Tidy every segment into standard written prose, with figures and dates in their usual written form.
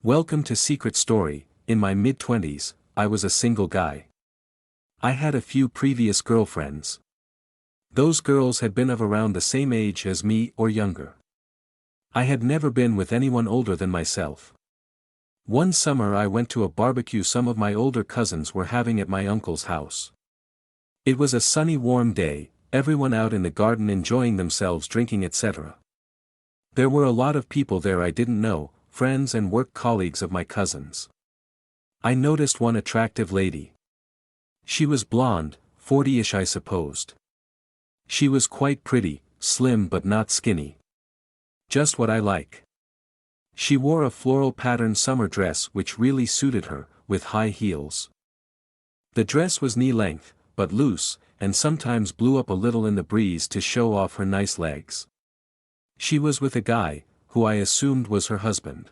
Welcome to Secret Story. In my mid-20s, I was a single guy. I had a few previous girlfriends. Those girls had been of around the same age as me or younger. I had never been with anyone older than myself. One summer I went to a barbecue some of my older cousins were having at my uncle's house. It was a sunny warm day, everyone out in the garden enjoying themselves drinking etc. There were a lot of people there I didn't know, friends and work colleagues of my cousins. I noticed one attractive lady. She was blonde, 40-ish I supposed. She was quite pretty, slim but not skinny. Just what I like. She wore a floral patterned summer dress which really suited her, with high heels. The dress was knee-length, but loose, and sometimes blew up a little in the breeze to show off her nice legs. She was with a guy, who I assumed was her husband.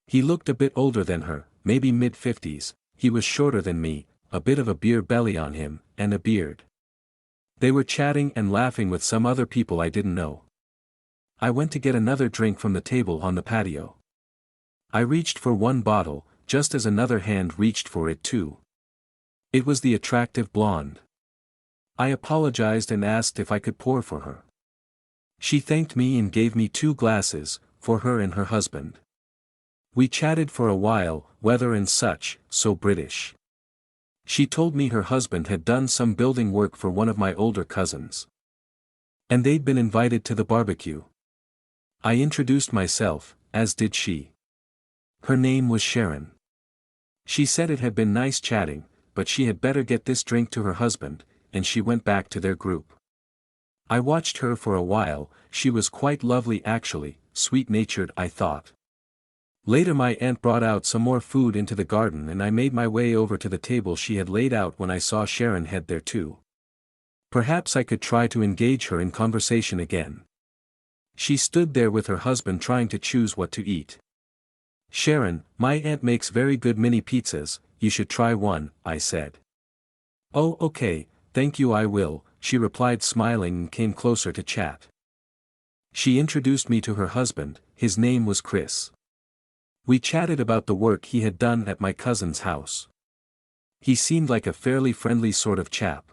He looked a bit older than her, maybe mid-50s, he was shorter than me, a bit of a beer belly on him, and a beard. They were chatting and laughing with some other people I didn't know. I went to get another drink from the table on the patio. I reached for one bottle, just as another hand reached for it too. It was the attractive blonde. I apologized and asked if I could pour for her. She thanked me and gave me 2 glasses, for her and her husband. We chatted for a while, weather and such, so British. She told me her husband had done some building work for one of my older cousins. And they'd been invited to the barbecue. I introduced myself, as did she. Her name was Sharon. She said it had been nice chatting, but she had better get this drink to her husband, and she went back to their group. I watched her for a while, she was quite lovely actually, sweet-natured I thought. Later my aunt brought out some more food into the garden and I made my way over to the table she had laid out when I saw Sharon head there too. Perhaps I could try to engage her in conversation again. She stood there with her husband trying to choose what to eat. "Sharon, my aunt makes very good mini pizzas, you should try one," I said. "Oh okay, thank you I will," she replied smiling and came closer to chat. She introduced me to her husband, his name was Chris. We chatted about the work he had done at my cousin's house. He seemed like a fairly friendly sort of chap.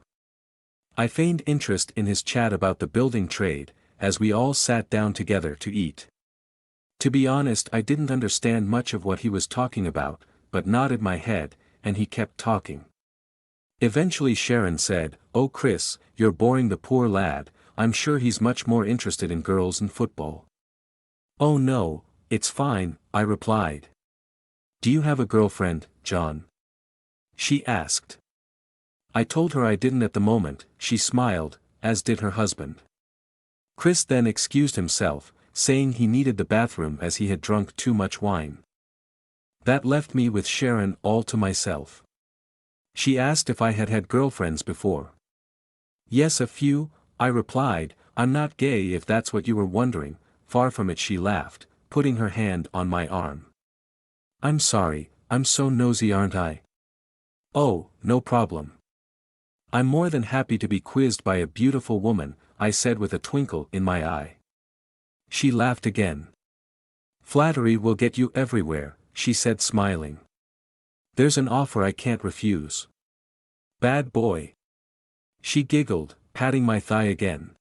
I feigned interest in his chat about the building trade, as we all sat down together to eat. To be honest I didn't understand much of what he was talking about, but nodded my head, and he kept talking. Eventually Sharon said, "Oh Chris, you're boring the poor lad, I'm sure he's much more interested in girls and football." "Oh no, it's fine," I replied. "Do you have a girlfriend, John?" she asked. I told her I didn't at the moment, she smiled, as did her husband. Chris then excused himself, saying he needed the bathroom as he had drunk too much wine. That left me with Sharon all to myself. She asked if I had had girlfriends before. "Yes, a few," I replied, "I'm not gay if that's what you were wondering." Far from it, she laughed, putting her hand on my arm. "I'm sorry, I'm so nosy aren't I?" "Oh, no problem. I'm more than happy to be quizzed by a beautiful woman," I said with a twinkle in my eye. She laughed again. "Flattery will get you everywhere," she said smiling. "There's an offer I can't refuse." "Bad boy." She giggled, patting my thigh again.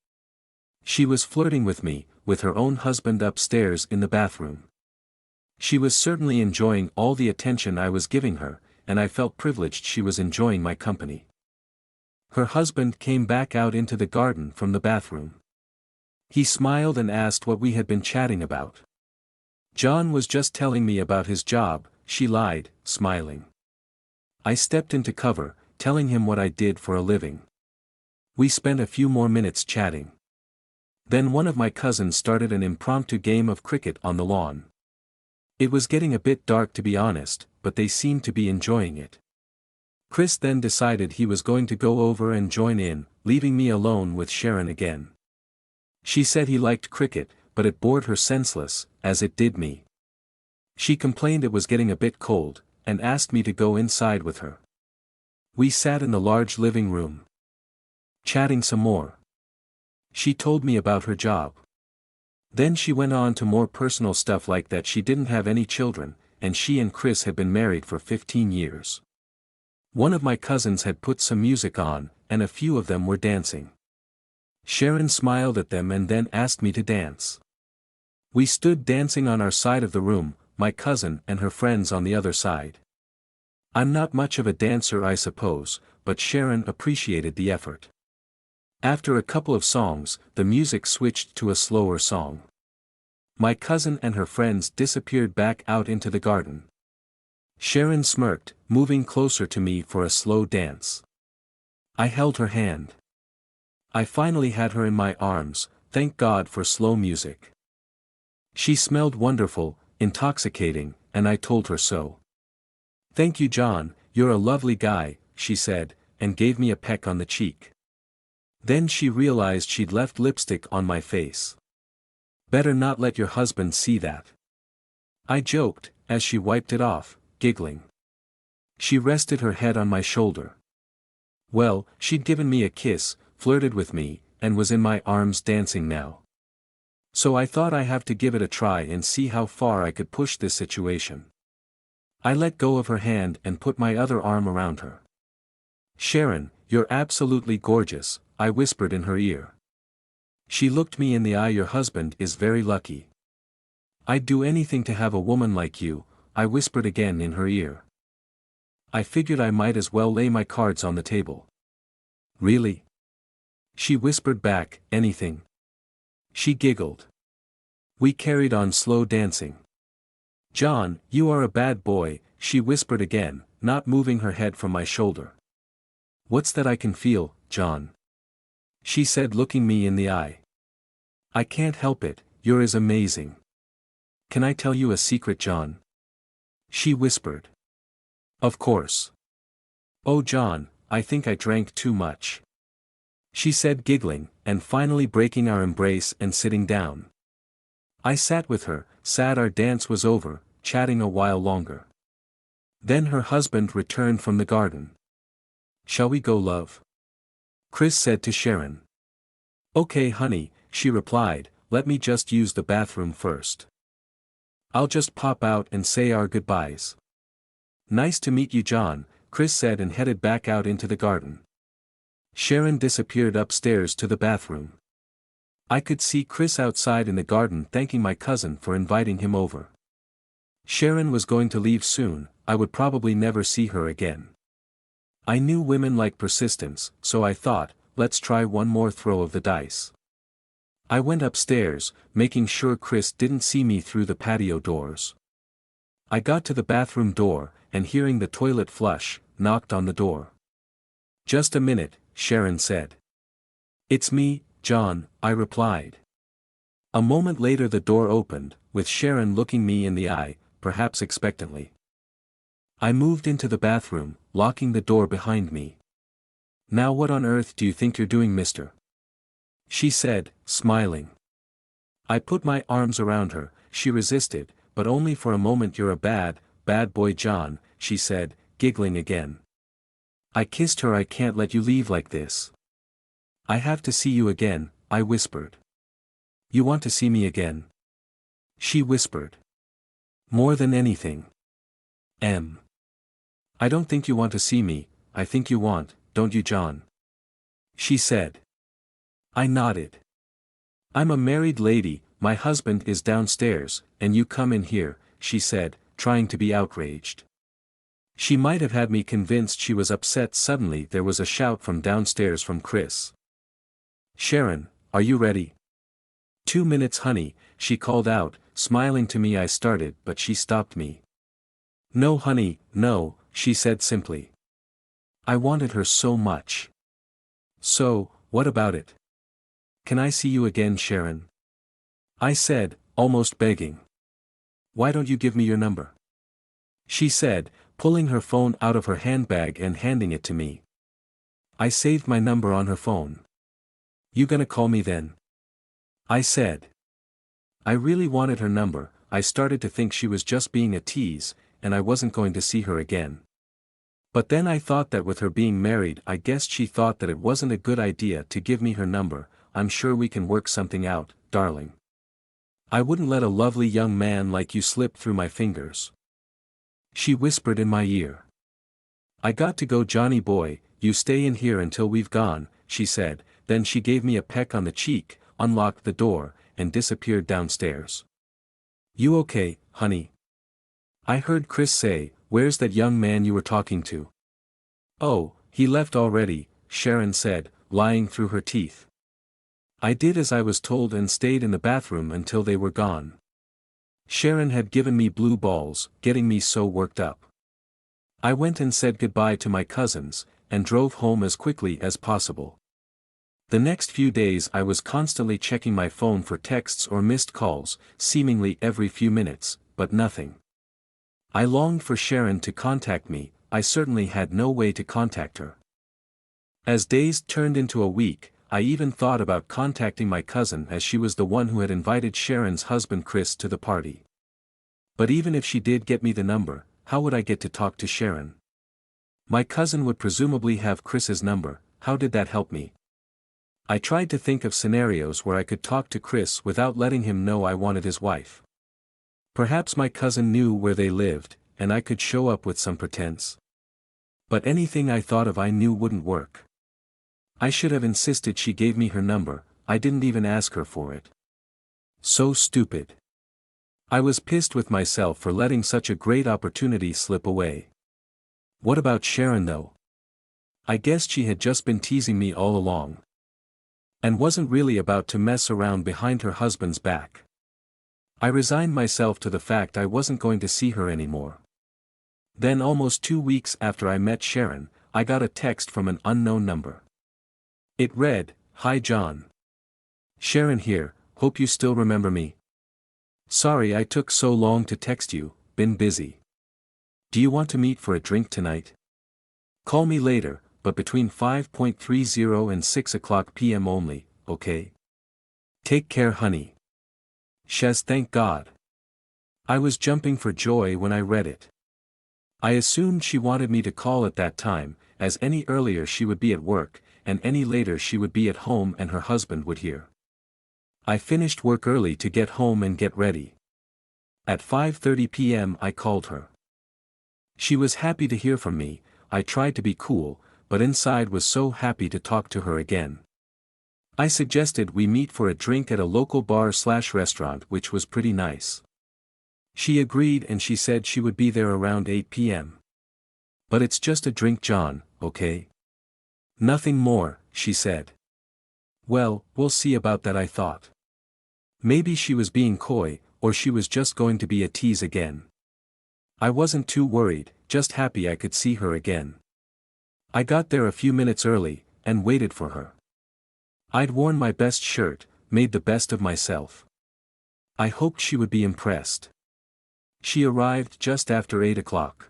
She was flirting with me, with her own husband upstairs in the bathroom. She was certainly enjoying all the attention I was giving her, and I felt privileged she was enjoying my company. Her husband came back out into the garden from the bathroom. He smiled and asked what we had been chatting about. "John was just telling me about his job," she lied, smiling. I stepped into cover, telling him what I did for a living. We spent a few more minutes chatting. Then one of my cousins started an impromptu game of cricket on the lawn. It was getting a bit dark to be honest, but they seemed to be enjoying it. Chris then decided he was going to go over and join in, leaving me alone with Sharon again. She said he liked cricket, but it bored her senseless, as it did me. She complained it was getting a bit cold, and asked me to go inside with her. We sat in the large living room, chatting some more. She told me about her job. Then she went on to more personal stuff like that she didn't have any children, and she and Chris had been married for 15 years. One of my cousins had put some music on, and a few of them were dancing. Sharon smiled at them and then asked me to dance. We stood dancing on our side of the room, my cousin and her friends on the other side. I'm not much of a dancer, I suppose, but Sharon appreciated the effort. After a couple of songs, the music switched to a slower song. My cousin and her friends disappeared back out into the garden. Sharon smirked, moving closer to me for a slow dance. I held her hand. I finally had her in my arms, thank God for slow music. She smelled wonderful, intoxicating, and I told her so. "Thank you, John, you're a lovely guy," she said, and gave me a peck on the cheek. Then she realized she'd left lipstick on my face. "Better not let your husband see that," I joked, as she wiped it off, giggling. She rested her head on my shoulder. Well, she'd given me a kiss, flirted with me, and was in my arms dancing now. So I thought I'd have to give it a try and see how far I could push this situation. I let go of her hand and put my other arm around her. "Sharon, you're absolutely gorgeous," I whispered in her ear. She looked me in the eye. "Your husband is very lucky." "I'd do anything to have a woman like you," I whispered again in her ear. I figured I might as well lay my cards on the table. "Really?" she whispered back, "anything." She giggled. We carried on slow dancing. "John, you are a bad boy," she whispered again, not moving her head from my shoulder. "What's that I can feel, John?" she said, looking me in the eye. "I can't help it, you're as amazing." "Can I tell you a secret, John?" she whispered. "Of course." "Oh, John, I think I drank too much," she said, giggling, and finally breaking our embrace and sitting down. I sat with her, sad our dance was over, chatting a while longer. Then her husband returned from the garden. "Shall we go, love?" Chris said to Sharon. "Okay, honey," she replied, "let me just use the bathroom first. I'll just pop out and say our goodbyes." "Nice to meet you, John," Chris said and headed back out into the garden. Sharon disappeared upstairs to the bathroom. I could see Chris outside in the garden thanking my cousin for inviting him over. Sharon was going to leave soon, I would probably never see her again. I knew women like persistence, so I thought, let's try one more throw of the dice. I went upstairs, making sure Chris didn't see me through the patio doors. I got to the bathroom door, and hearing the toilet flush, knocked on the door. "Just a minute," Sharon said. "It's me, John," I replied. A moment later the door opened, with Sharon looking me in the eye, perhaps expectantly. I moved into the bathroom, locking the door behind me. "Now what on earth do you think you're doing, mister?" she said, smiling. I put my arms around her. She resisted, but only for a moment. "You're a bad boy, John," she said, giggling again. I kissed her. "I can't let you leave like this. I have to see you again," I whispered. "You want to see me again?" she whispered. "More than anything. I don't think you want to see me, I think you want, don't you, John?" she said. I nodded. "I'm a married lady, my husband is downstairs, and you come in here," she said, trying to be outraged. She might have had me convinced she was upset. Suddenly there was a shout from downstairs from Chris. "Sharon, are you ready?" "2 minutes, honey," she called out, smiling to me. I started, but she stopped me. "No, honey, no," she said simply. I wanted her so much. "So, what about it? Can I see you again, Sharon?" I said, almost begging. "Why don't you give me your number?" she said, pulling her phone out of her handbag and handing it to me. I saved my number on her phone. "You gonna call me then?" I said. I really wanted her number. I started to think she was just being a tease, and I wasn't going to see her again. But then I thought that with her being married, I guessed she thought that it wasn't a good idea to give me her number. "I'm sure we can work something out, darling. I wouldn't let a lovely young man like you slip through my fingers." She whispered in my ear. I got to go, Johnny boy, you stay in here until we've gone, she said, then she gave me a peck on the cheek, unlocked the door, and disappeared downstairs. You okay, honey? I heard Chris say, where's that young man you were talking to? Oh, he left already, Sharon said, lying through her teeth. I did as I was told and stayed in the bathroom until they were gone. Sharon had given me blue balls, getting me so worked up. I went and said goodbye to my cousins, and drove home as quickly as possible. The next few days I was constantly checking my phone for texts or missed calls, seemingly every few minutes, but nothing. I longed for Sharon to contact me. I certainly had no way to contact her. As days turned into a week, I even thought about contacting my cousin, as she was the one who had invited Sharon's husband Chris to the party. But even if she did get me the number, how would I get to talk to Sharon? My cousin would presumably have Chris's number. How did that help me? I tried to think of scenarios where I could talk to Chris without letting him know I wanted his wife. Perhaps my cousin knew where they lived, and I could show up with some pretense. But anything I thought of I knew wouldn't work. I should have insisted she gave me her number. I didn't even ask her for it. So stupid. I was pissed with myself for letting such a great opportunity slip away. What about Sharon though? I guessed she had just been teasing me all along. And wasn't really about to mess around behind her husband's back. I resigned myself to the fact I wasn't going to see her anymore. Then almost 2 weeks after I met Sharon, I got a text from an unknown number. It read, "Hi John. Sharon here, hope you still remember me. Sorry I took so long to text you, been busy. Do you want to meet for a drink tonight? Call me later, but between 5:30 and 6 p.m. only, okay? Take care honey. Shez, thank God." I was jumping for joy when I read it. I assumed she wanted me to call at that time, as any earlier she would be at work, and any later she would be at home and her husband would hear. I finished work early to get home and get ready. At 5:30 p.m. I called her. She was happy to hear from me. I tried to be cool, but inside was so happy to talk to her again. I suggested we meet for a drink at a local bar/restaurant, which was pretty nice. She agreed and she said she would be there around 8 p.m. But it's just a drink, John, okay? Nothing more, she said. Well, we'll see about that, I thought. Maybe she was being coy, or she was just going to be a tease again. I wasn't too worried, just happy I could see her again. I got there a few minutes early, and waited for her. I'd worn my best shirt, made the best of myself. I hoped she would be impressed. She arrived just after 8 o'clock.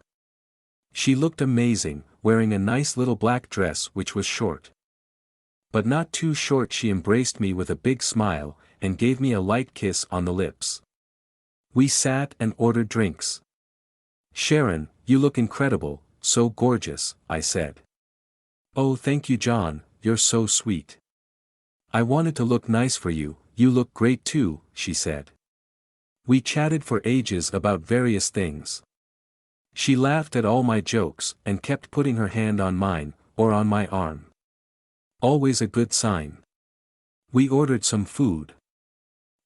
She looked amazing, wearing a nice little black dress which was short. But not too short. She embraced me with a big smile, and gave me a light kiss on the lips. We sat and ordered drinks. "Sharon, you look incredible, so gorgeous," I said. "Oh, thank you John, you're so sweet. I wanted to look nice for you, you look great too," she said. We chatted for ages about various things. She laughed at all my jokes, and kept putting her hand on mine, or on my arm. Always a good sign. We ordered some food.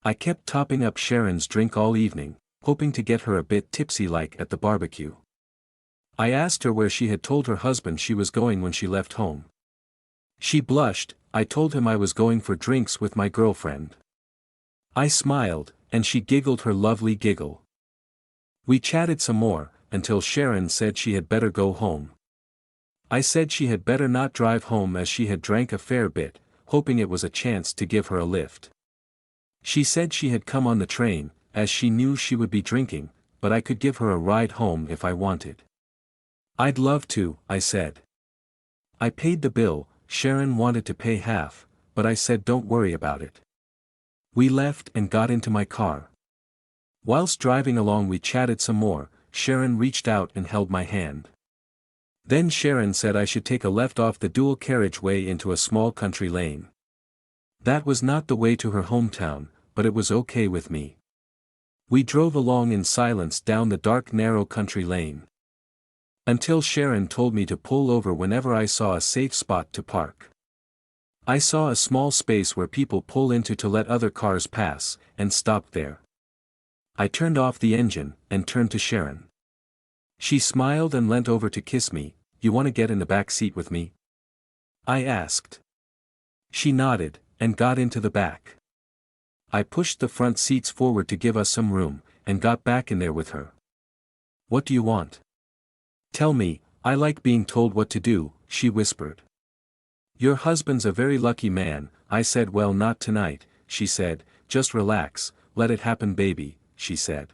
I kept topping up Sharon's drink all evening, hoping to get her a bit tipsy like at the barbecue. I asked her where she had told her husband she was going when she left home. She blushed. I told him I was going for drinks with my girlfriend. I smiled, and she giggled her lovely giggle. We chatted some more, until Sharon said she had better go home. I said she had better not drive home as she had drank a fair bit, hoping it was a chance to give her a lift. She said she had come on the train, as she knew she would be drinking, but I could give her a ride home if I wanted. I'd love to, I said. I paid the bill. Sharon wanted to pay half, but I said don't worry about it. We left and got into my car. Whilst driving along we chatted some more. Sharon reached out and held my hand. Then Sharon said I should take a left off the dual carriageway into a small country lane. That was not the way to her hometown, but it was okay with me. We drove along in silence down the dark narrow country lane. Until Sharon told me to pull over whenever I saw a safe spot to park. I saw a small space where people pull into to let other cars pass, and stopped there. I turned off the engine, and turned to Sharon. She smiled and leant over to kiss me. "You want to get in the back seat with me?" I asked. She nodded, and got into the back. I pushed the front seats forward to give us some room, and got back in there with her. "What do you want?" "Tell me, I like being told what to do," she whispered. "Your husband's a very lucky man," I said. "Well, not tonight," she said. "Just relax, let it happen, baby," she said.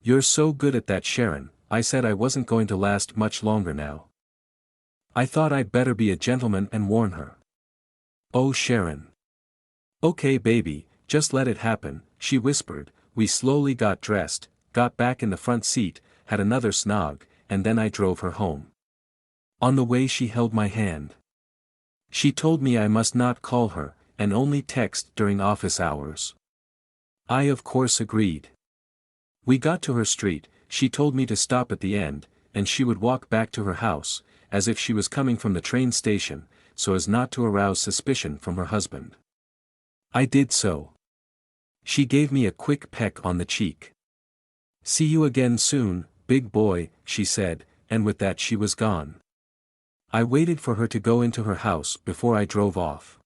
"You're so good at that, Sharon," I said. I wasn't going to last much longer now. I thought I'd better be a gentleman and warn her. "Oh, Sharon. Okay, baby, just let it happen," she whispered. We slowly got dressed, got back in the front seat, had another snog, and then I drove her home. On the way she held my hand. She told me I must not call her, and only text during office hours. I of course agreed. We got to her street, she told me to stop at the end, and she would walk back to her house, as if she was coming from the train station, so as not to arouse suspicion from her husband. I did so. She gave me a quick peck on the cheek. "See you again soon, big boy," she said, and with that she was gone. I waited for her to go into her house before I drove off.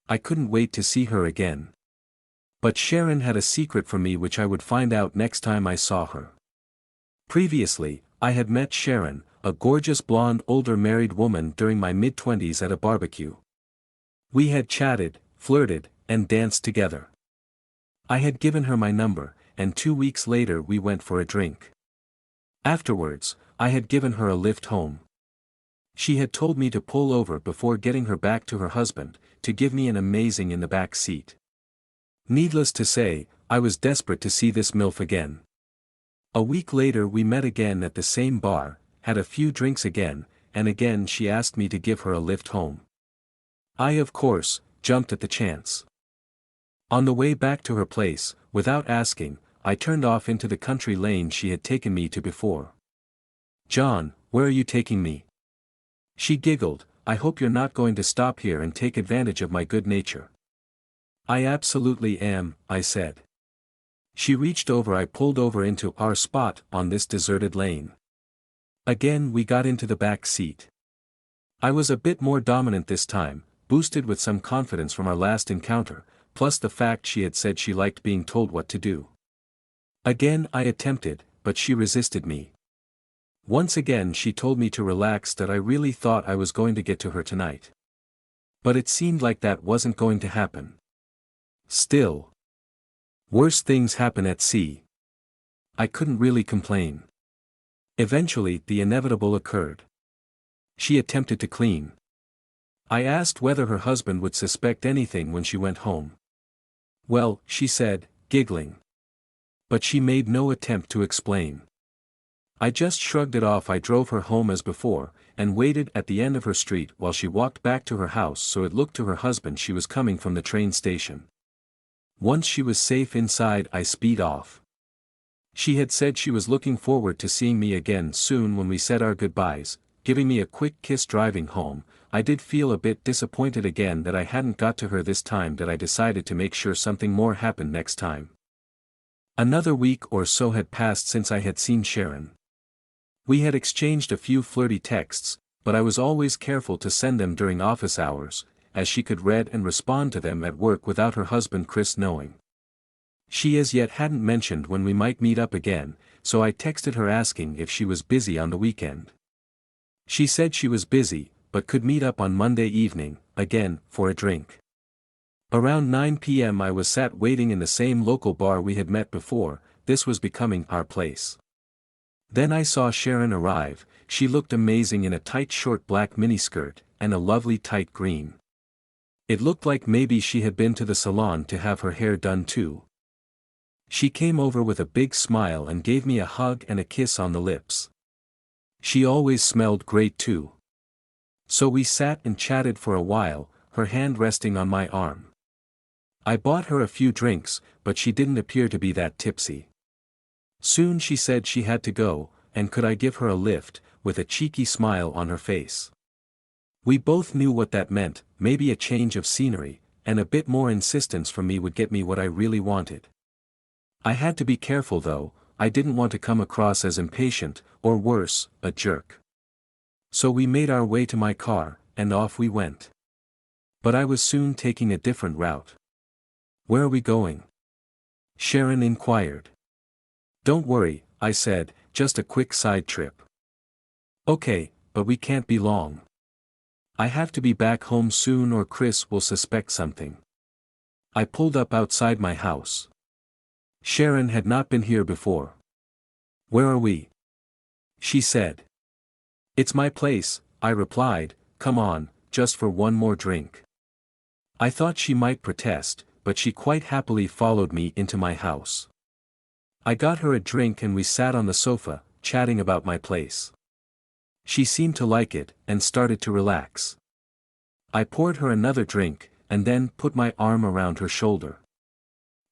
I couldn't wait to see her again. But Sharon had a secret from me which I would find out next time I saw her. Previously, I had met Sharon, a gorgeous blonde older married woman, during my mid-20s at a barbecue. We had chatted, flirted, and danced together. I had given her my number, and 2 weeks later we went for a drink. Afterwards, I had given her a lift home. She had told me to pull over before getting her back to her husband, to give me an amazing in the back seat. Needless to say, I was desperate to see this MILF again. A week later we met again at the same bar, had a few drinks again, and again she asked me to give her a lift home. I of course, jumped at the chance. On the way back to her place, without asking, I turned off into the country lane she had taken me to before. "John, where are you taking me?" She giggled. "I hope you're not going to stop here and take advantage of my good nature." "I absolutely am," I said. She reached over. I pulled over into our spot on this deserted lane. Again we got into the back seat. I was a bit more dominant this time, boosted with some confidence from our last encounter, plus the fact she had said she liked being told what to do. Again I attempted, but she resisted me. Once again she told me to relax, that I really thought I was going to get to her tonight. But it seemed like that wasn't going to happen. Still, worse things happen at sea. I couldn't really complain. Eventually the inevitable occurred. She attempted to clean. I asked whether her husband would suspect anything when she went home. "Well," she said, giggling. But she made no attempt to explain. I just shrugged it off. I drove her home as before, and waited at the end of her street while she walked back to her house, so it looked to her husband she was coming from the train station. Once she was safe inside, I speed off. She had said she was looking forward to seeing me again soon when we said our goodbyes, giving me a quick kiss driving home. I did feel a bit disappointed again that I hadn't got to her this time, that I decided to make sure something more happened next time. Another week or so had passed since I had seen Sharon. We had exchanged a few flirty texts, but I was always careful to send them during office hours, as she could read and respond to them at work without her husband Chris knowing. She as yet hadn't mentioned when we might meet up again, so I texted her asking if she was busy on the weekend. She said she was busy, but could meet up on Monday evening, again, for a drink. Around 9 p.m. I was sat waiting in the same local bar we had met before. This was becoming our place. Then I saw Sharon arrive. She looked amazing in a tight short black miniskirt, and a lovely tight green. It looked like maybe she had been to the salon to have her hair done too. She came over with a big smile and gave me a hug and a kiss on the lips. She always smelled great too. So we sat and chatted for a while, her hand resting on my arm. I bought her a few drinks, but she didn't appear to be that tipsy. Soon she said she had to go, and could I give her a lift, with a cheeky smile on her face. We both knew what that meant, maybe a change of scenery, and a bit more insistence from me would get me what I really wanted. I had to be careful though, I didn't want to come across as impatient, or worse, a jerk. So we made our way to my car, and off we went. But I was soon taking a different route. "Where are we going?" Sharon inquired. "Don't worry," I said, "just a quick side trip." "Okay, but we can't be long. I have to be back home soon or Chris will suspect something." I pulled up outside my house. Sharon had not been here before. "Where are we?" she said. "It's my place," I replied, "come on, just for one more drink." I thought she might protest, but she quite happily followed me into my house. I got her a drink and we sat on the sofa, chatting about my place. She seemed to like it, and started to relax. I poured her another drink, and then put my arm around her shoulder.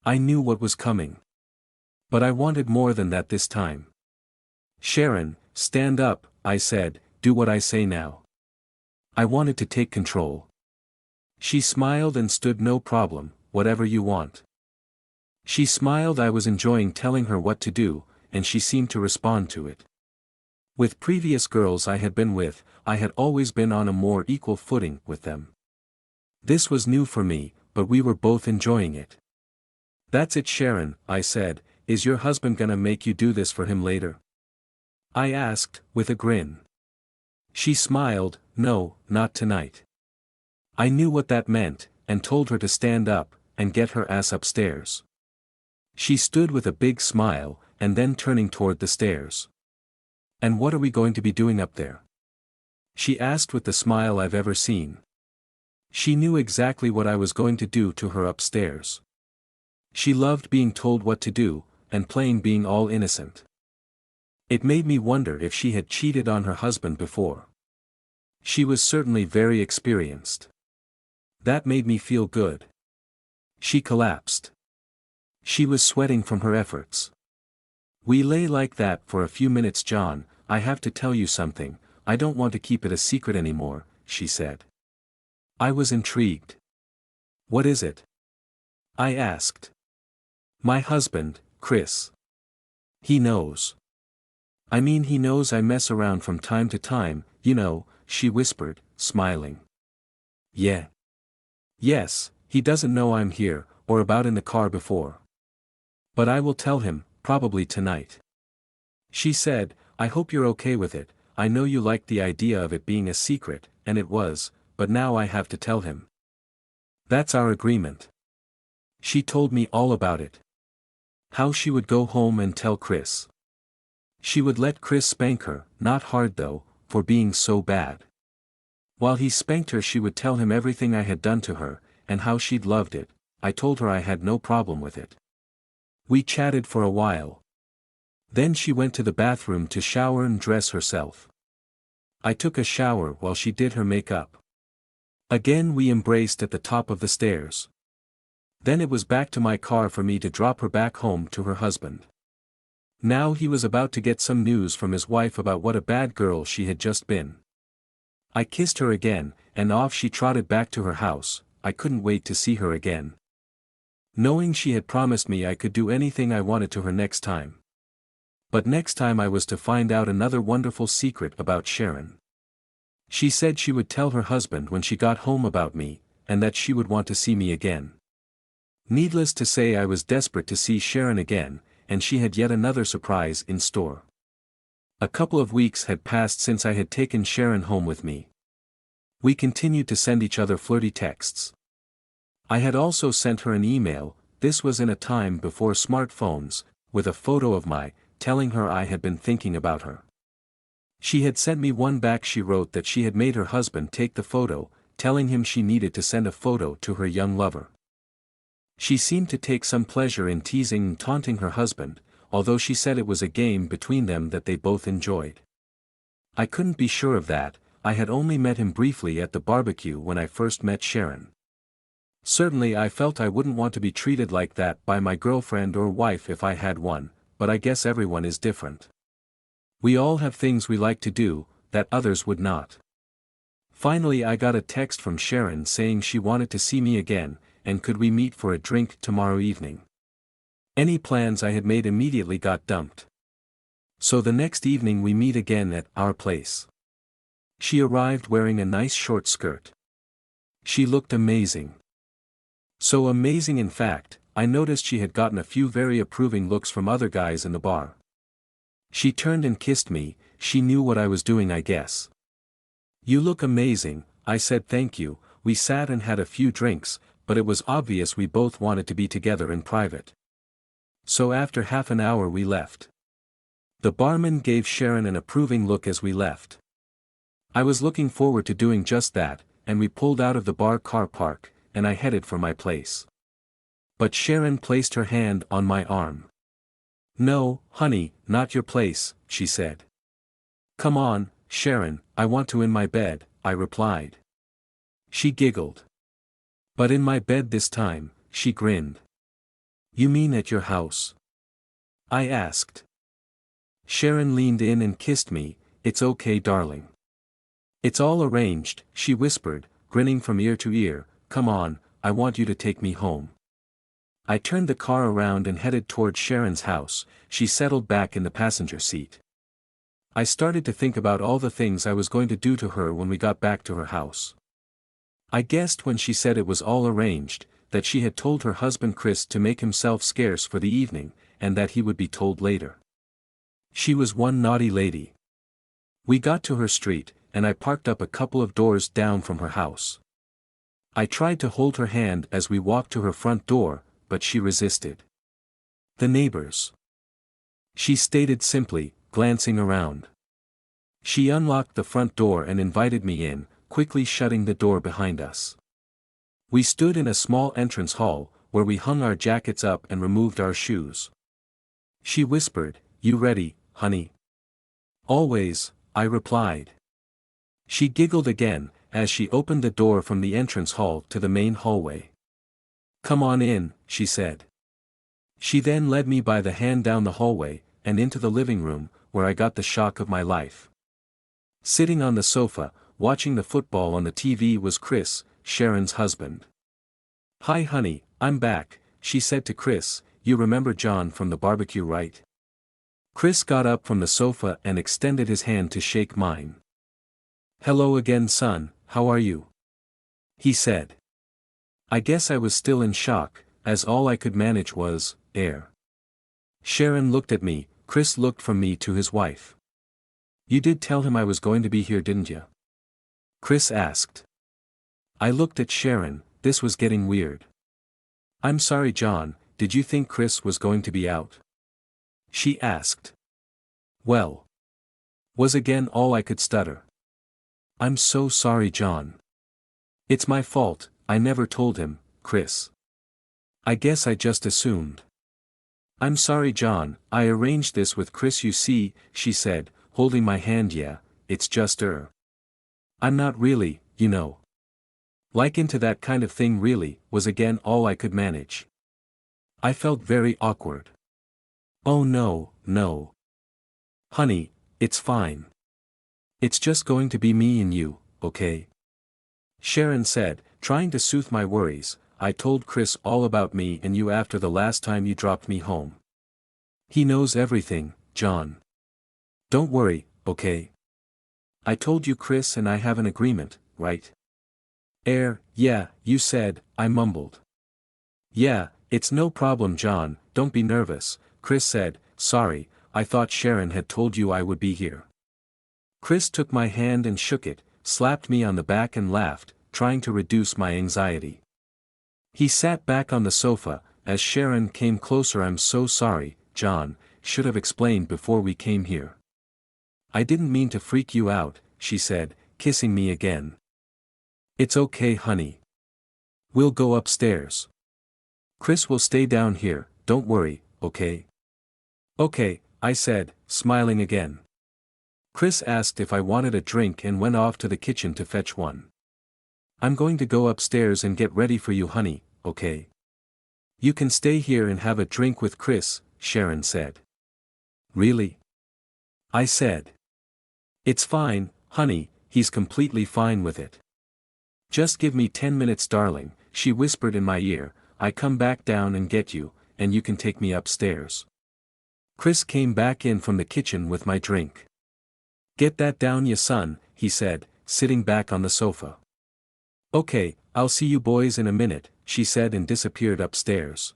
I knew what was coming. But I wanted more than that this time. "Sharon, stand up," I said, "do what I say now." I wanted to take control. She smiled and stood. "No problem, whatever you want." She smiled. I was enjoying telling her what to do, and she seemed to respond to it. With previous girls I had been with, I had always been on a more equal footing with them. This was new for me, but we were both enjoying it. "That's it, Sharon," I said, "is your husband gonna make you do this for him later?" I asked, with a grin. She smiled. "No, not tonight." I knew what that meant, and told her to stand up, and get her ass upstairs. She stood with a big smile, and then turning toward the stairs. "And what are we going to be doing up there?" she asked with the smile I've ever seen. She knew exactly what I was going to do to her upstairs. She loved being told what to do, and playing being all innocent. It made me wonder if she had cheated on her husband before. She was certainly very experienced. That made me feel good. She collapsed. She was sweating from her efforts. "We lay like that for a few minutes, John. I have to tell you something. I don't want to keep it a secret anymore," she said. I was intrigued. "What is it?" I asked. "My husband, Chris. He knows. I mean, he knows I mess around from time to time, you know," she whispered, smiling. "Yeah. Yes, he doesn't know I'm here, or about in the car before. But I will tell him, probably tonight." She said, "I hope you're okay with it. I know you liked the idea of it being a secret, and it was, but now I have to tell him." "That's our agreement." She told me all about it. How she would go home and tell Chris. She would let Chris spank her, not hard though, for being so bad. While he spanked her she would tell him everything I had done to her, and how she'd loved it. I told her I had no problem with it. We chatted for a while. Then she went to the bathroom to shower and dress herself. I took a shower while she did her makeup. Again we embraced at the top of the stairs. Then it was back to my car for me to drop her back home to her husband. Now he was about to get some news from his wife about what a bad girl she had just been. I kissed her again, and off she trotted back to her house. I couldn't wait to see her again. Knowing she had promised me I could do anything I wanted to her next time. But next time I was to find out another wonderful secret about Sharon. She said she would tell her husband when she got home about me, and that she would want to see me again. Needless to say, I was desperate to see Sharon again, and she had yet another surprise in store. A couple of weeks had passed since I had taken Sharon home with me. We continued to send each other flirty texts. I had also sent her an email, this was in a time before smartphones, with a photo of my, telling her I had been thinking about her. She had sent me one back. She wrote that she had made her husband take the photo, telling him she needed to send a photo to her young lover. She seemed to take some pleasure in teasing and taunting her husband, although she said it was a game between them that they both enjoyed. I couldn't be sure of that. I had only met him briefly at the barbecue when I first met Sharon. Certainly I felt I wouldn't want to be treated like that by my girlfriend or wife if I had one, but I guess everyone is different. We all have things we like to do, that others would not. Finally I got a text from Sharon saying she wanted to see me again, and could we meet for a drink tomorrow evening. Any plans I had made immediately got dumped. So the next evening we meet again at our place. She arrived wearing a nice short skirt. She looked amazing. So amazing in fact, I noticed she had gotten a few very approving looks from other guys in the bar. She turned and kissed me, she knew what I was doing I guess. You look amazing, I said thank you. We sat and had a few drinks, but it was obvious we both wanted to be together in private. So after half an hour we left. The barman gave Sharon an approving look as we left. I was looking forward to doing just that, and we pulled out of the bar car park, and I headed for my place. But Sharon placed her hand on my arm. No, honey, not your place, she said. Come on, Sharon, I want to in my bed, I replied. She giggled. But in my bed this time, she grinned. You mean at your house? I asked. Sharon leaned in and kissed me. It's okay darling. It's all arranged, she whispered, grinning from ear to ear. Come on, I want you to take me home. I turned the car around and headed toward Sharon's house. She settled back in the passenger seat. I started to think about all the things I was going to do to her when we got back to her house. I guessed when she said it was all arranged, that she had told her husband Chris to make himself scarce for the evening, and that he would be told later. She was one naughty lady. We got to her street, and I parked up a couple of doors down from her house. I tried to hold her hand as we walked to her front door, but she resisted. The neighbors. She stated simply, glancing around. She unlocked the front door and invited me in, quickly shutting the door behind us. We stood in a small entrance hall, where we hung our jackets up and removed our shoes. She whispered, You ready, honey? Always, I replied. She giggled again, as she opened the door from the entrance hall to the main hallway. Come on in, she said. She then led me by the hand down the hallway, and into the living room, where I got the shock of my life. Sitting on the sofa, watching the football on the TV was Chris, Sharon's husband. Hi honey, I'm back, she said to Chris. You remember John from the barbecue, right? Chris got up from the sofa and extended his hand to shake mine. Hello again son, how are you? He said. I guess I was still in shock, as all I could manage was, air. Sharon looked at me, Chris looked from me to his wife. You did tell him I was going to be here, didn't you? Chris asked. I looked at Sharon, this was getting weird. I'm sorry John, did you think Chris was going to be out? She asked. Well. Was again all I could stutter. I'm so sorry John. It's my fault, I never told him, Chris. I guess I just assumed. I'm sorry John, I arranged this with Chris you see, she said, holding my hand. Yeah, it's just I'm not really, you know. Like into that kind of thing really, was again all I could manage. I felt very awkward. Oh no, no. Honey, it's fine. It's just going to be me and you, okay? Sharon said, trying to soothe my worries. I told Chris all about me and you after the last time you dropped me home. He knows everything, John. Don't worry, okay? I told you Chris and I have an agreement, right? Yeah, you said, I mumbled. Yeah, it's no problem John, don't be nervous, Chris said. Sorry, I thought Sharon had told you I would be here. Chris took my hand and shook it, slapped me on the back and laughed, trying to reduce my anxiety. He sat back on the sofa, as Sharon came closer. I'm so sorry, John, should have explained before we came here. I didn't mean to freak you out, she said, kissing me again. It's okay honey. We'll go upstairs. Chris will stay down here, don't worry, okay? Okay, I said, smiling again. Chris asked if I wanted a drink and went off to the kitchen to fetch one. I'm going to go upstairs and get ready for you, honey, okay? You can stay here and have a drink with Chris, Sharon said. Really? I said. It's fine, honey, he's completely fine with it. Just give me 10 minutes, darling, she whispered in my ear. I come back down and get you, and you can take me upstairs. Chris came back in from the kitchen with my drink. Get that down, ya son, he said, sitting back on the sofa. Okay, I'll see you boys in a minute, she said and disappeared upstairs.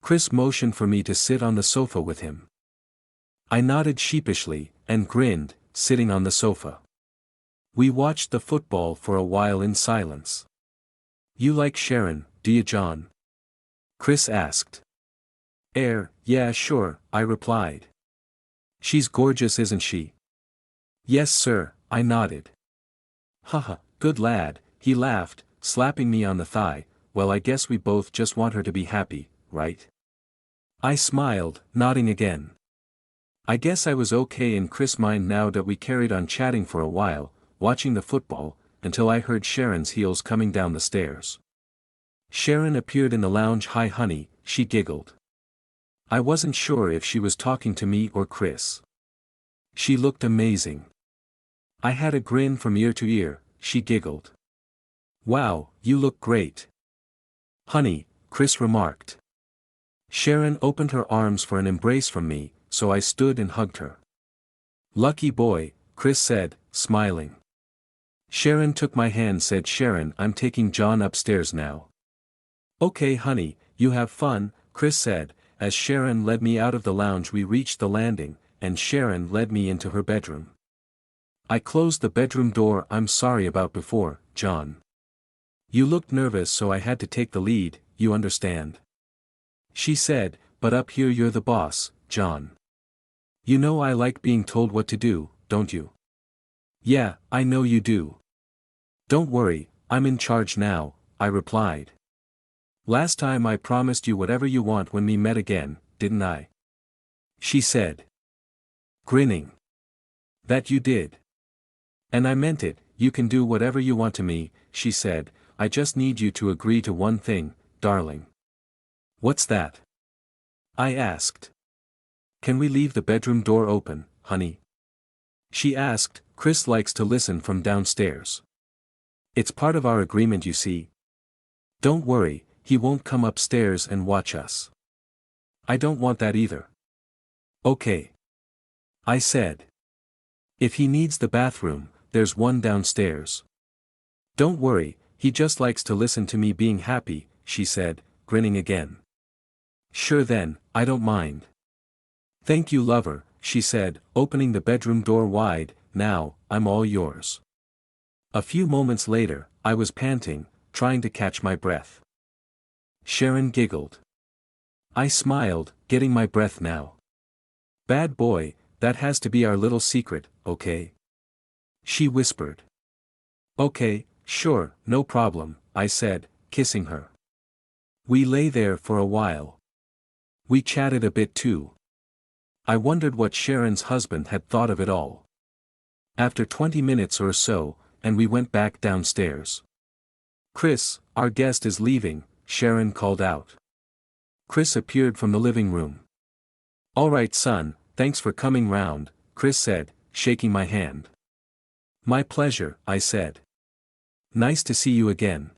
Chris motioned for me to sit on the sofa with him. I nodded sheepishly, and grinned, sitting on the sofa. We watched the football for a while in silence. You like Sharon, do you, John? Chris asked. Yeah, sure, I replied. She's gorgeous, isn't she? Yes, sir, I nodded. Haha, good lad, he laughed, slapping me on the thigh. Well, I guess we both just want her to be happy, right? I smiled, nodding again. I guess I was okay in Chris' mind now that we carried on chatting for a while, watching the football, until I heard Sharon's heels coming down the stairs. Sharon appeared in the lounge. Hi honey, she giggled. I wasn't sure if she was talking to me or Chris. She looked amazing. I had a grin from ear to ear. She giggled. Wow, you look great. Honey, Chris remarked. Sharon opened her arms for an embrace from me, so I stood and hugged her. Lucky boy, Chris said, smiling. Sharon took my hand. Said Sharon, I'm taking John upstairs now. Okay honey, you have fun, Chris said. As Sharon led me out of the lounge, we reached the landing, and Sharon led me into her bedroom. I closed the bedroom door. I'm sorry about before, John. You looked nervous, so I had to take the lead, you understand? She said, but up here you're the boss, John. You know I like being told what to do, don't you? Yeah, I know you do. Don't worry, I'm in charge now, I replied. Last time I promised you whatever you want when we met again, didn't I? She said. Grinning. That you did. And I meant it. You can do whatever you want to me, she said. I just need you to agree to one thing, darling. What's that? I asked. Can we leave the bedroom door open, honey? She asked. Chris likes to listen from downstairs. It's part of our agreement, you see. Don't worry, he won't come upstairs and watch us. I don't want that either. Okay. I said. If he needs the bathroom, there's one downstairs. Don't worry, he just likes to listen to me being happy, she said, grinning again. Sure then, I don't mind. Thank you, lover, she said, opening the bedroom door wide. Now, I'm all yours. A few moments later, I was panting, trying to catch my breath. Sharon giggled. I smiled, getting my breath now. Bad boy, that has to be our little secret, okay? She whispered. Okay, sure, no problem, I said, kissing her. We lay there for a while. We chatted a bit too. I wondered what Sharon's husband had thought of it all. After 20 minutes or so, and we went back downstairs. Chris, our guest is leaving, Sharon called out. Chris appeared from the living room. All right, son, thanks for coming round, Chris said, shaking my hand. My pleasure, I said. Nice to see you again.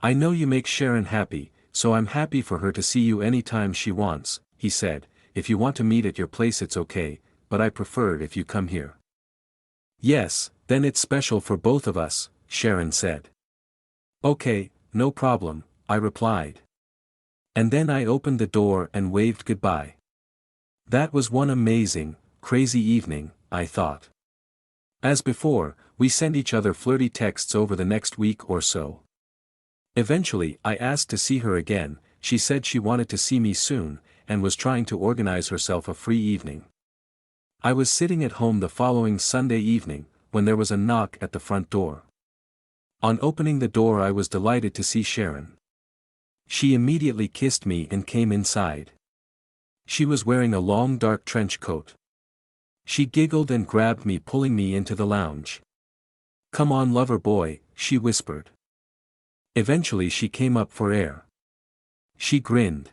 I know you make Sharon happy, so I'm happy for her to see you anytime she wants, he said. If you want to meet at your place it's okay, but I prefer it if you come here. Yes, then it's special for both of us, Sharon said. Okay, no problem, I replied. And then I opened the door and waved goodbye. That was one amazing, crazy evening, I thought. As before, we sent each other flirty texts over the next week or so. Eventually, I asked to see her again. She said she wanted to see me soon, and was trying to organize herself a free evening. I was sitting at home the following Sunday evening, when there was a knock at the front door. On opening the door I was delighted to see Sharon. She immediately kissed me and came inside. She was wearing a long dark trench coat. She giggled and grabbed me, pulling me into the lounge. Come on lover boy, she whispered. Eventually she came up for air. She grinned.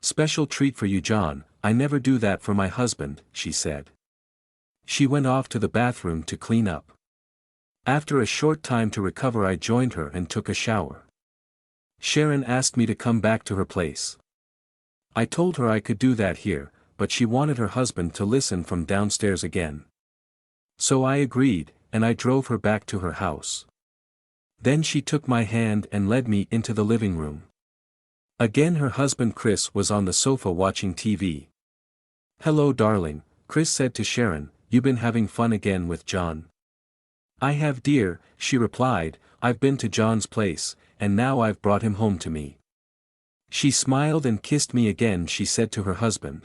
Special treat for you John, I never do that for my husband, she said. She went off to the bathroom to clean up. After a short time to recover I joined her and took a shower. Sharon asked me to come back to her place. I told her I could do that here, but she wanted her husband to listen from downstairs again. So I agreed, and I drove her back to her house. Then she took my hand and led me into the living room. Again her husband Chris was on the sofa watching TV. Hello darling, Chris said to Sharon, you been having fun again with John? I have dear, she replied, I've been to John's place, and now I've brought him home to me. She smiled and kissed me again she said to her husband.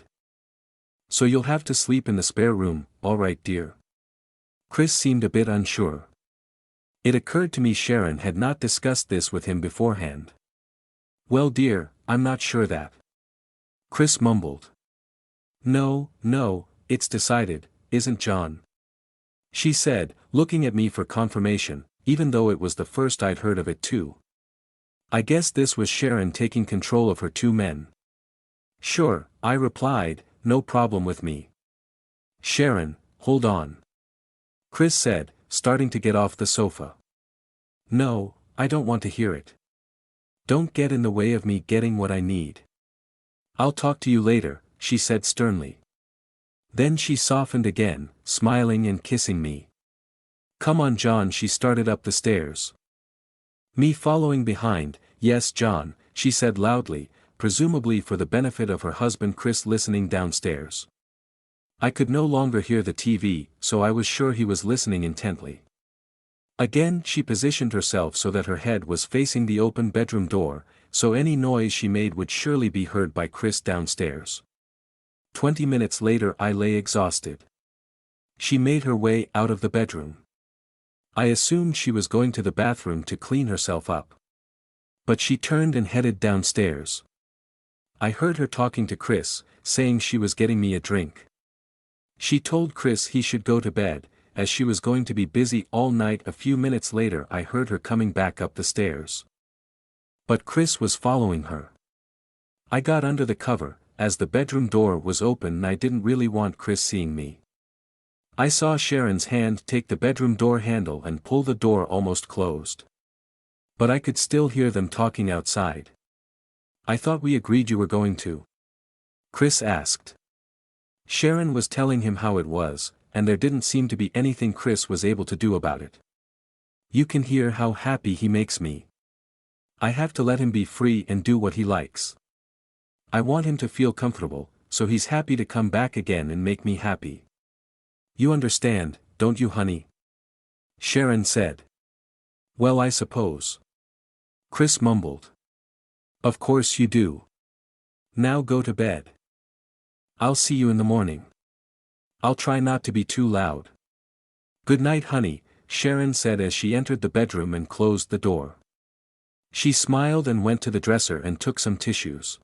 So you'll have to sleep in the spare room, alright dear? Chris seemed a bit unsure. It occurred to me Sharon had not discussed this with him beforehand. Well dear, I'm not sure that. Chris mumbled. No, it's decided, isn't John? She said, looking at me for confirmation, even though it was the first I'd heard of it too. I guess this was Sharon taking control of her two men. Sure, I replied, no problem with me. Sharon, hold on. Chris said, starting to get off the sofa. No, I don't want to hear it. Don't get in the way of me getting what I need. I'll talk to you later, she said sternly. Then she softened again, smiling and kissing me. Come on John, she started up the stairs. Me following behind, yes John, she said loudly, presumably for the benefit of her husband Chris listening downstairs. I could no longer hear the TV, so I was sure he was listening intently. Again she positioned herself so that her head was facing the open bedroom door, so any noise she made would surely be heard by Chris downstairs. 20 minutes later I lay exhausted. She made her way out of the bedroom. I assumed she was going to the bathroom to clean herself up. But she turned and headed downstairs. I heard her talking to Chris, saying she was getting me a drink. She told Chris he should go to bed, as she was going to be busy all night. A few minutes later I heard her coming back up the stairs. But Chris was following her. I got under the cover, as the bedroom door was open and I didn't really want Chris seeing me. I saw Sharon's hand take the bedroom door handle and pull the door almost closed. But I could still hear them talking outside. I thought we agreed you were going to. Chris asked. Sharon was telling him how it was, and there didn't seem to be anything Chris was able to do about it. You can hear how happy he makes me. I have to let him be free and do what he likes. I want him to feel comfortable, so he's happy to come back again and make me happy. You understand, don't you honey? Sharon said. Well I suppose. Chris mumbled. Of course you do. Now go to bed. I'll see you in the morning. I'll try not to be too loud. Good night honey, Sharon said as she entered the bedroom and closed the door. She smiled and went to the dresser and took some tissues.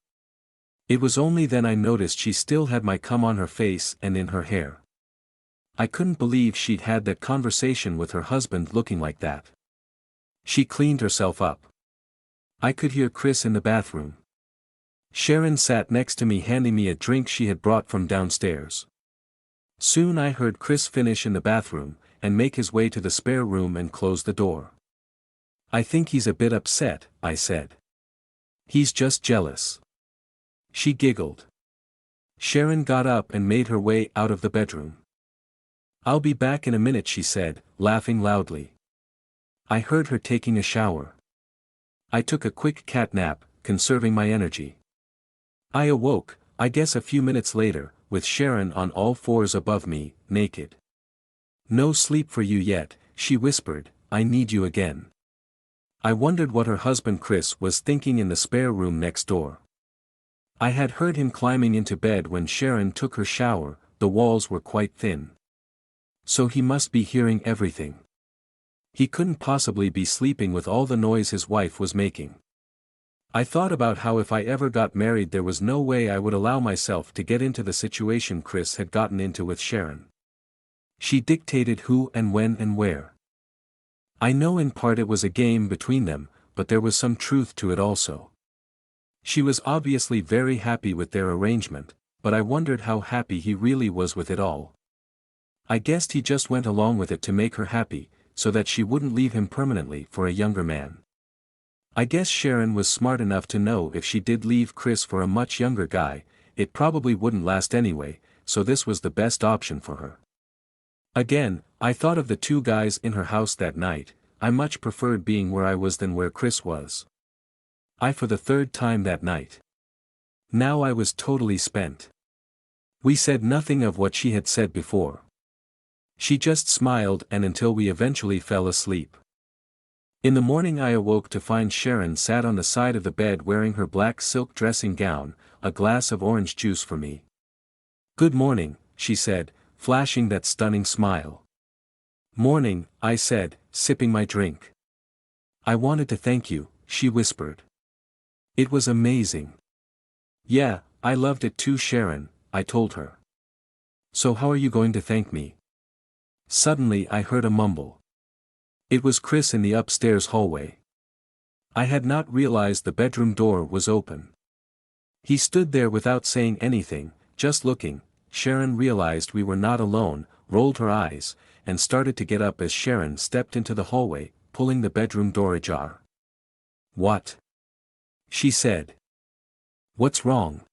It was only then I noticed she still had my cum on her face and in her hair. I couldn't believe she'd had that conversation with her husband looking like that. She cleaned herself up. I could hear Chris in the bathroom. Sharon sat next to me handing me a drink she had brought from downstairs. Soon I heard Chris finish in the bathroom, and make his way to the spare room and close the door. I think he's a bit upset, I said. He's just jealous. She giggled. Sharon got up and made her way out of the bedroom. I'll be back in a minute she said, laughing loudly. I heard her taking a shower. I took a quick cat nap, conserving my energy. I awoke, I guess a few minutes later, with Sharon on all fours above me, naked. No sleep for you yet, she whispered, I need you again. I wondered what her husband Chris was thinking in the spare room next door. I had heard him climbing into bed when Sharon took her shower, the walls were quite thin. So he must be hearing everything. He couldn't possibly be sleeping with all the noise his wife was making. I thought about how if I ever got married there was no way I would allow myself to get into the situation Chris had gotten into with Sharon. She dictated who and when and where. I know in part it was a game between them, but there was some truth to it also. She was obviously very happy with their arrangement, but I wondered how happy he really was with it all. I guessed he just went along with it to make her happy, so that she wouldn't leave him permanently for a younger man. I guess Sharon was smart enough to know if she did leave Chris for a much younger guy, it probably wouldn't last anyway, so this was the best option for her. Again, I thought of the two guys in her house that night. I much preferred being where I was than where Chris was. For the third time that night. Now I was totally spent. We said nothing of what she had said before. She just smiled and until we eventually fell asleep. In the morning I awoke to find Sharon sat on the side of the bed wearing her black silk dressing gown, a glass of orange juice for me. "Good morning," she said, flashing that stunning smile. "Morning," I said, sipping my drink. "I wanted to thank you," she whispered. "It was amazing." "Yeah, I loved it too, Sharon," I told her. "So how are you going to thank me?" Suddenly I heard a mumble. It was Chris in the upstairs hallway. I had not realized the bedroom door was open. He stood there without saying anything, just looking. Sharon realized we were not alone, rolled her eyes, and started to get up as Sharon stepped into the hallway, pulling the bedroom door ajar. "What?" she said. "What's wrong?"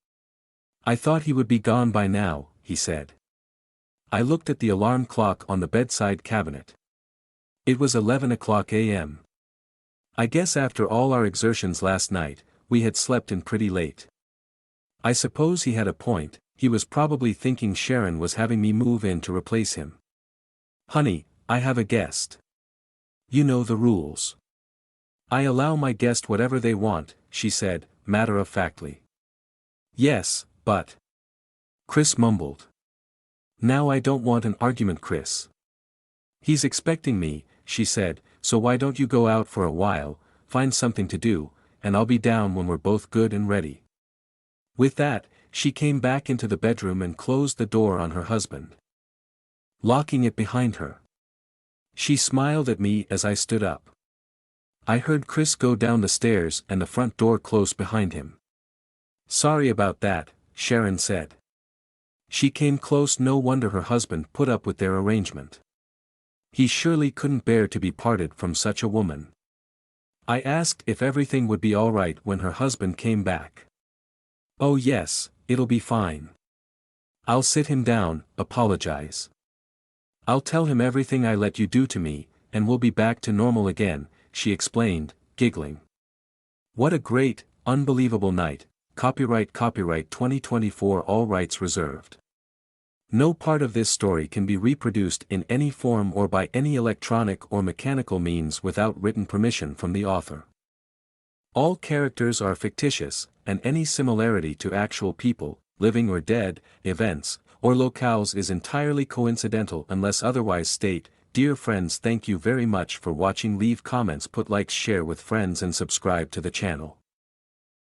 "I thought he would be gone by now," he said. I looked at the alarm clock on the bedside cabinet. It was 11 o'clock a.m. I guess after all our exertions last night, we had slept in pretty late. I suppose he had a point, he was probably thinking Sharon was having me move in to replace him. "Honey, I have a guest. You know the rules." "I allow my guest whatever they want," she said, matter-of-factly. "Yes, but..." Chris mumbled. "Now I don't want an argument, Chris. He's expecting me," she said, "so why don't you go out for a while, find something to do, and I'll be down when we're both good and ready." With that, she came back into the bedroom and closed the door on her husband, locking it behind her. She smiled at me as I stood up. I heard Chris go down the stairs and the front door closed behind him. "Sorry about that," Sharon said. She came close. No wonder her husband put up with their arrangement. He surely couldn't bear to be parted from such a woman. I asked if everything would be all right when her husband came back. "Oh yes, it'll be fine. I'll sit him down, apologize. I'll tell him everything I let you do to me, and we'll be back to normal again," she explained, giggling. What a great, unbelievable night. Copyright 2024, all rights reserved. No part of this story can be reproduced in any form or by any electronic or mechanical means without written permission from the author. All characters are fictitious, and any similarity to actual people, living or dead, events, or locales is entirely coincidental unless otherwise stated. Dear friends, thank you very much for watching. Leave comments, put likes, share with friends and subscribe to the channel.